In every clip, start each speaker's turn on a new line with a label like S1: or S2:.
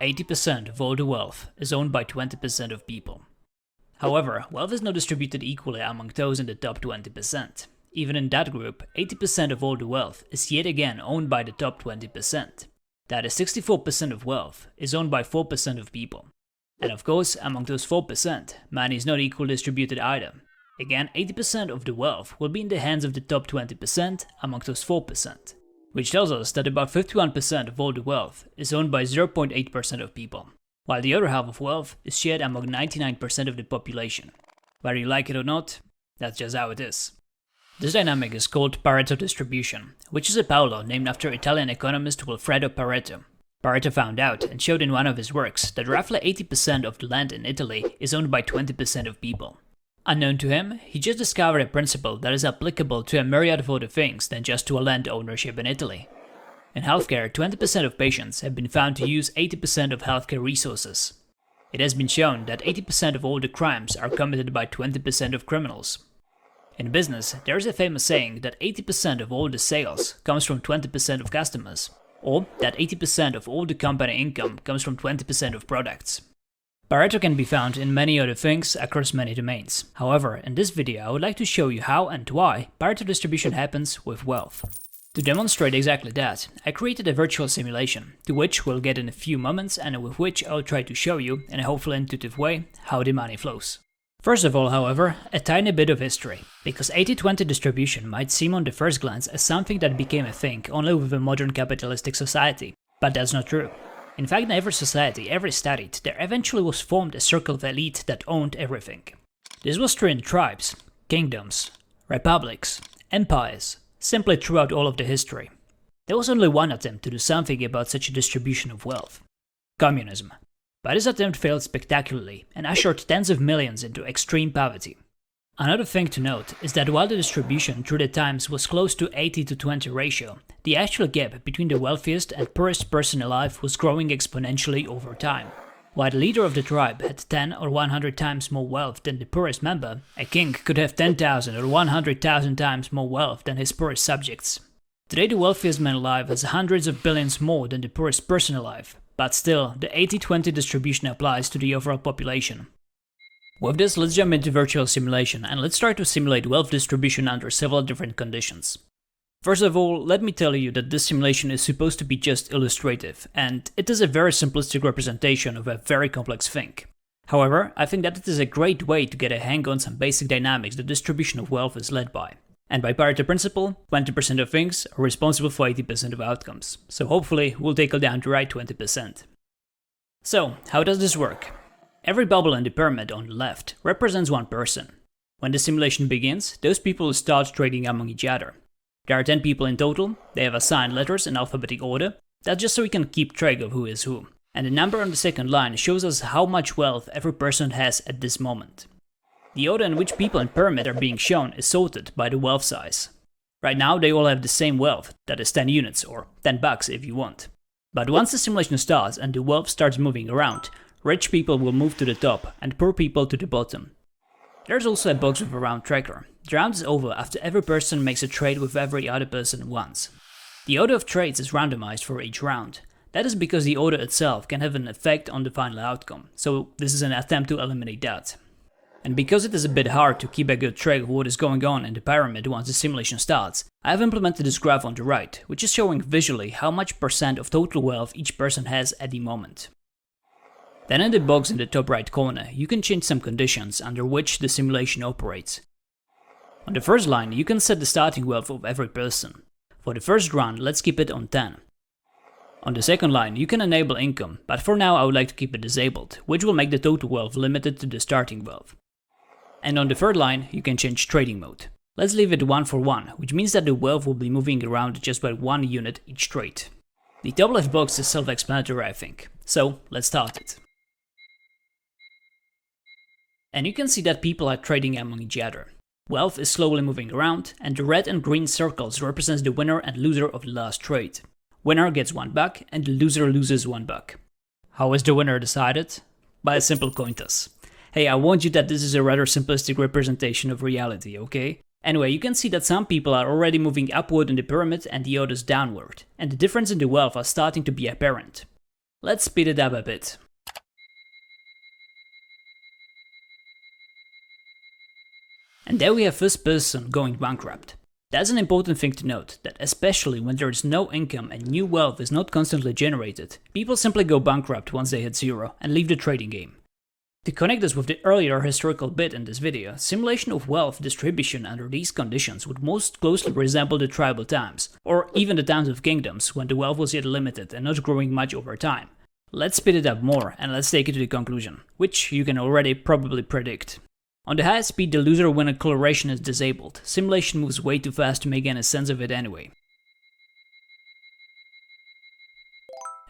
S1: 80% of all the wealth is owned by 20% of people. However, wealth is not distributed equally among those in the top 20%. Even in that group, 80% of all the wealth is yet again owned by the top 20%. That is 64% of wealth is owned by 4% of people. And of course, among those 4%, money is not equally distributed either. Again, 80% of the wealth will be in the hands of the top 20% among those 4%, which tells us that about 51% of all the wealth is owned by 0.8% of people, while the other half of wealth is shared among 99% of the population. Whether you like it or not, that's just how it is. This dynamic is called Pareto Distribution, which is a power law named after Italian economist Wilfredo Pareto. Pareto found out and showed in one of his works that roughly 80% of the land in Italy is owned by 20% of people. Unknown to him, he just discovered a principle that is applicable to a myriad of other things than just to a land ownership in Italy. In healthcare, 20% of patients have been found to use 80% of healthcare resources. It has been shown that 80% of all the crimes are committed by 20% of criminals. In business, there is a famous saying that 80% of all the sales comes from 20% of customers, or that 80% of all the company income comes from 20% of products. Pareto can be found in many other things across many domains. However, in this video I would like to show you how and why Pareto distribution happens with wealth. To demonstrate exactly that, I created a virtual simulation, to which we'll get in a few moments and with which I'll try to show you, in a hopefully intuitive way, how the money flows. First of all, however, a tiny bit of history, because 80-20 distribution might seem on the first glance as something that became a thing only with a modern capitalistic society, but that's not true. In fact, in every society ever studied, there eventually was formed a circle of elite that owned everything. This was true in tribes, kingdoms, republics, empires, simply throughout all of the history. There was only one attempt to do something about such a distribution of wealth: communism. But this attempt failed spectacularly and ushered tens of millions into extreme poverty. Another thing to note is that while the distribution through the times was close to 80-20 ratio, the actual gap between the wealthiest and poorest person alive was growing exponentially over time. While the leader of the tribe had 10 or 100 times more wealth than the poorest member, a king could have 10,000 or 100,000 times more wealth than his poorest subjects. Today the wealthiest man alive has hundreds of billions more than the poorest person alive, but still, the 80-20 distribution applies to the overall population. With this, let's jump into virtual simulation and let's try to simulate wealth distribution under several different conditions. First of all, let me tell you that this simulation is supposed to be just illustrative, and it is a very simplistic representation of a very complex thing. However, I think that it is a great way to get a hang on some basic dynamics the distribution of wealth is led by. And by Pareto principle, 20% of things are responsible for 80% of outcomes, so hopefully we'll tackle down the right 20%. So, how does this work? Every bubble in the pyramid on the left represents one person. When the simulation begins, those people will start trading among each other. There are 10 people in total, they have assigned letters in alphabetic order, that's just so we can keep track of who is who. And the number on the second line shows us how much wealth every person has at this moment. The order in which people in pyramid are being shown is sorted by the wealth size. Right now they all have the same wealth, that is 10 units, or 10 bucks if you want. But once the simulation starts and the wealth starts moving around, rich people will move to the top and poor people to the bottom. There's also a box with a round tracker. The round is over after every person makes a trade with every other person once. The order of trades is randomized for each round. That is because the order itself can have an effect on the final outcome, so this is an attempt to eliminate that. And because it is a bit hard to keep a good track of what is going on in the pyramid once the simulation starts, I have implemented this graph on the right, which is showing visually how much percent of total wealth each person has at the moment. Then in the box in the top right corner, you can change some conditions under which the simulation operates. On the first line, you can set the starting wealth of every person. For the first round, let's keep it on 10. On the second line, you can enable income, but for now I would like to keep it disabled, which will make the total wealth limited to the starting wealth. And on the third line, you can change trading mode. Let's leave it 1 for 1, which means that the wealth will be moving around just by 1 unit each trade. The top left box is self-explanatory, I think, so let's start it. And you can see that people are trading among each other. Wealth is slowly moving around, and the red and green circles represents the winner and loser of the last trade. Winner gets 1 buck and the loser loses 1 buck. How is the winner decided? By a simple coin toss. Hey, I warned you that this is a rather simplistic representation of reality, okay? Anyway, you can see that some people are already moving upward in the pyramid and the others downward, and the difference in the wealth are starting to be apparent. Let's speed it up a bit. And there we have first person going bankrupt. That's an important thing to note, that especially when there is no income and new wealth is not constantly generated, people simply go bankrupt once they hit zero and leave the trading game. To connect this with the earlier historical bit in this video, simulation of wealth distribution under these conditions would most closely resemble the tribal times, or even the times of kingdoms when the wealth was yet limited and not growing much over time. Let's speed it up more and let's take it to the conclusion, which you can already probably predict. On the highest speed, the loser when acceleration is disabled. Simulation moves way too fast to make any sense of it anyway.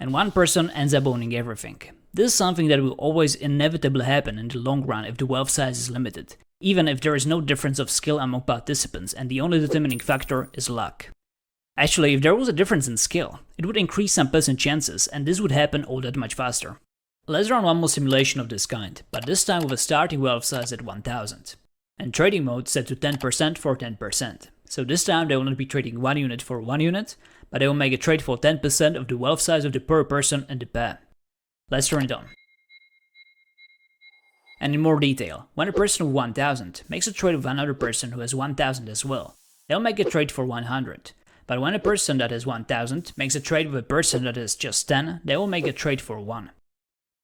S1: And one person ends up owning everything. This is something that will always inevitably happen in the long run if the wealth size is limited, even if there is no difference of skill among participants and the only determining factor is luck. Actually, if there was a difference in skill, it would increase some percent chances and this would happen all that much faster. Let's run one more simulation of this kind, but this time with a starting wealth size at 1000. And trading mode set to 10% for 10%. So this time they will not be trading 1 unit for 1 unit, but they will make a trade for 10% of the wealth size of the per person in the pair. Let's turn it on. And in more detail, when a person of 1000 makes a trade with another person who has 1000 as well, they'll make a trade for 100. But when a person that has 1000 makes a trade with a person that has just 10, they will make a trade for 1.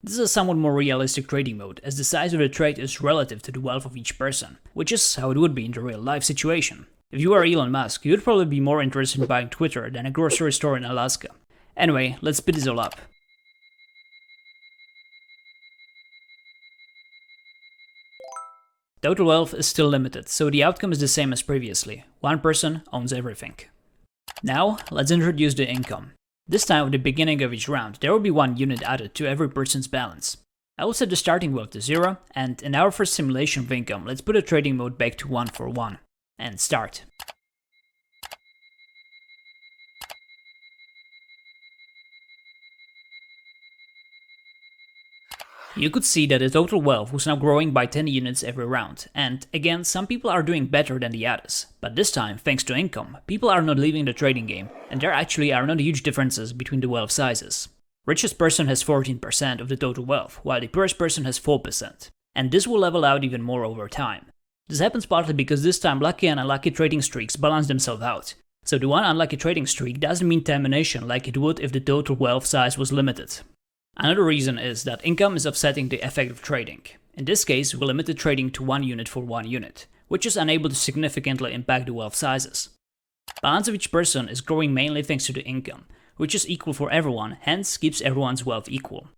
S1: This is a somewhat more realistic trading mode, as the size of the trade is relative to the wealth of each person, which is how it would be in the real life situation. If you are Elon Musk, you'd probably be more interested in buying Twitter than a grocery store in Alaska. Anyway, let's speed this all up. Total wealth is still limited, so the outcome is the same as previously. One person owns everything. Now, let's introduce the income. This time at the beginning of each round, there will be 1 unit added to every person's balance. I will set the starting wealth to 0, and in our first simulation of income, let's put the trading mode back to 1 for 1. And start. You could see that the total wealth was now growing by 10 units every round, and again, some people are doing better than the others. But this time, thanks to income, people are not leaving the trading game, and there actually are not huge differences between the wealth sizes. Richest person has 14% of the total wealth, while the poorest person has 4%. And this will level out even more over time. This happens partly because this time lucky and unlucky trading streaks balance themselves out. So the one unlucky trading streak doesn't mean termination like it would if the total wealth size was limited. Another reason is that income is offsetting the effect of trading. In this case, we limited trading to 1 unit for 1 unit, which is unable to significantly impact the wealth sizes. Balance of each person is growing mainly thanks to the income, which is equal for everyone, hence keeps everyone's wealth equal.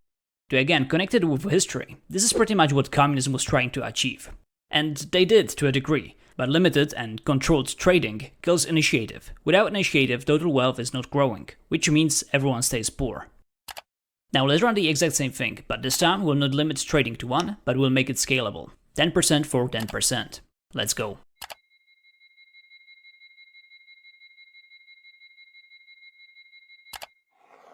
S1: To again connect it with history, this is pretty much what communism was trying to achieve. And they did to a degree, but limited and controlled trading kills initiative. Without initiative, total wealth is not growing, which means everyone stays poor. Now let's run the exact same thing, but this time we'll not limit trading to 1, but we'll make it scalable. 10% for 10%. Let's go.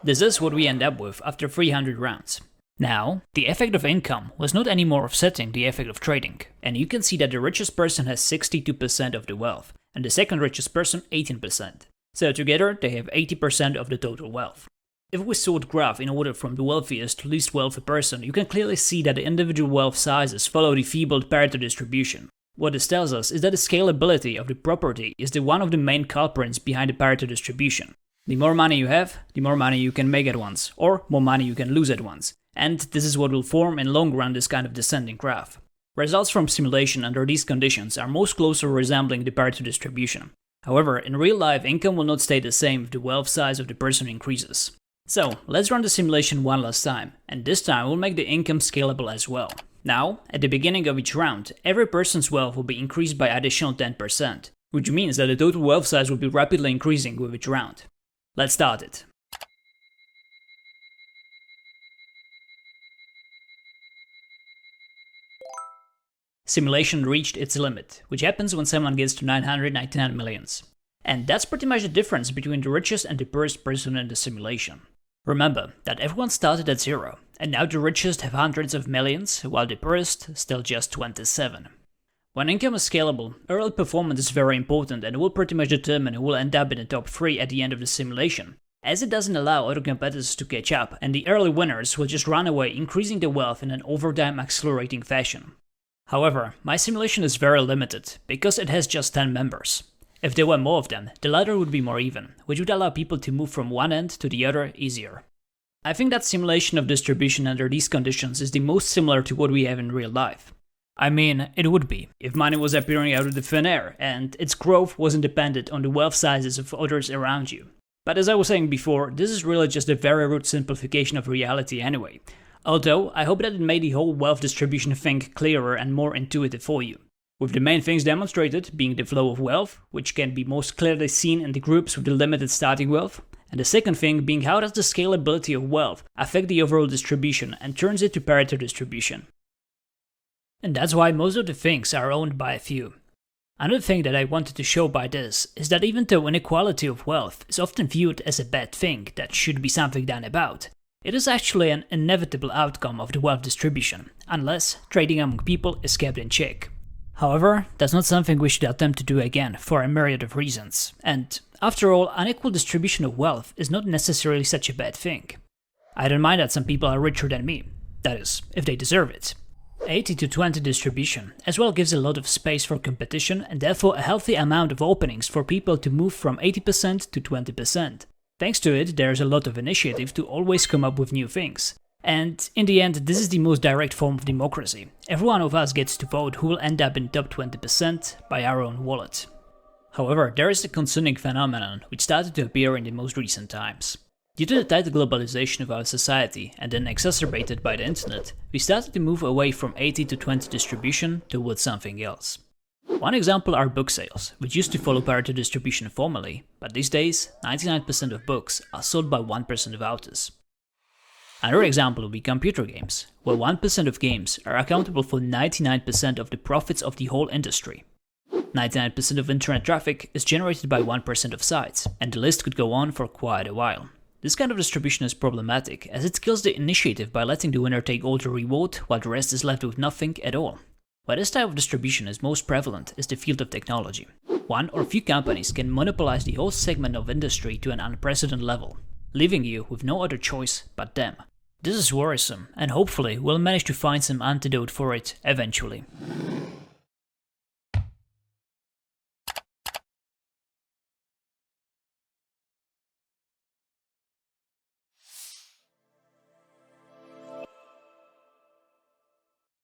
S1: This is what we end up with after 300 rounds. Now, the effect of income was not anymore offsetting the effect of trading, and you can see that the richest person has 62% of the wealth, and the second richest person 18%. So together they have 80% of the total wealth. If we sort graph in order from the wealthiest to least wealthy person, you can clearly see that the individual wealth sizes follow the feebled Pareto distribution. What this tells us is that the scalability of the property is one of the main culprits behind the Pareto distribution. The more money you have, the more money you can make at once, or more money you can lose at once. And this is what will form in long run this kind of descending graph. Results from simulation under these conditions are most closely resembling the Pareto distribution. However, in real life, income will not stay the same if the wealth size of the person increases. So, let's run the simulation one last time, and this time we'll make the income scalable as well. Now, at the beginning of each round, every person's wealth will be increased by additional 10%, which means that the total wealth size will be rapidly increasing with each round. Let's start it. Simulation reached its limit, which happens when someone gets to 999 millions. And that's pretty much the difference between the richest and the poorest person in the simulation. Remember that everyone started at 0, and now the richest have hundreds of millions, while the poorest still just 27. When income is scalable, early performance is very important and it will pretty much determine who will end up in the top 3 at the end of the simulation. as it doesn't allow other competitors to catch up, and the early winners will just run away, increasing their wealth in an over time accelerating fashion. However, my simulation is very limited, because it has just 10 members. If there were more of them, the ladder would be more even, which would allow people to move from one end to the other easier. I think that simulation of distribution under these conditions is the most similar to what we have in real life. I mean, it would be, if money was appearing out of the thin air, and its growth wasn't dependent on the wealth sizes of others around you. But as I was saying before, this is really just a very rude simplification of reality anyway. Although, I hope that it made the whole wealth distribution thing clearer and more intuitive for you. With the main things demonstrated being the flow of wealth, which can be most clearly seen in the groups with the limited starting wealth, and the second thing being how does the scalability of wealth affect the overall distribution and turns it to Pareto distribution. And that's why most of the things are owned by a few. Another thing that I wanted to show by this is that even though inequality of wealth is often viewed as a bad thing that should be something done about, it is actually an inevitable outcome of the wealth distribution, unless trading among people is kept in check. However, that's not something we should attempt to do again for a myriad of reasons, and after all, unequal distribution of wealth is not necessarily such a bad thing. I don't mind that some people are richer than me, that is, if they deserve it. 80-20 distribution as well gives a lot of space for competition and therefore a healthy amount of openings for people to move from 80% to 20%. Thanks to it, there's a lot of initiative to always come up with new things. And in the end, this is the most direct form of democracy. Every one of us gets to vote who will end up in top 20% by our own wallet. However, there is a concerning phenomenon which started to appear in the most recent times. Due to the tight globalization of our society and then exacerbated by the internet, we started to move away from 80-20 distribution towards something else. One example are book sales, which used to follow Pareto distribution formally, but these days 99% of books are sold by 1% of authors. Another example would be computer games, where 1% of games are accountable for 99% of the profits of the whole industry. 99% of internet traffic is generated by 1% of sites, and the list could go on for quite a while. This kind of distribution is problematic, as it kills the initiative by letting the winner take all the reward while the rest is left with nothing at all. Where this type of distribution is most prevalent is the field of technology. One or few companies can monopolize the whole segment of industry to an unprecedented level, leaving you with no other choice but them. This is worrisome, and hopefully we'll manage to find some antidote for it eventually.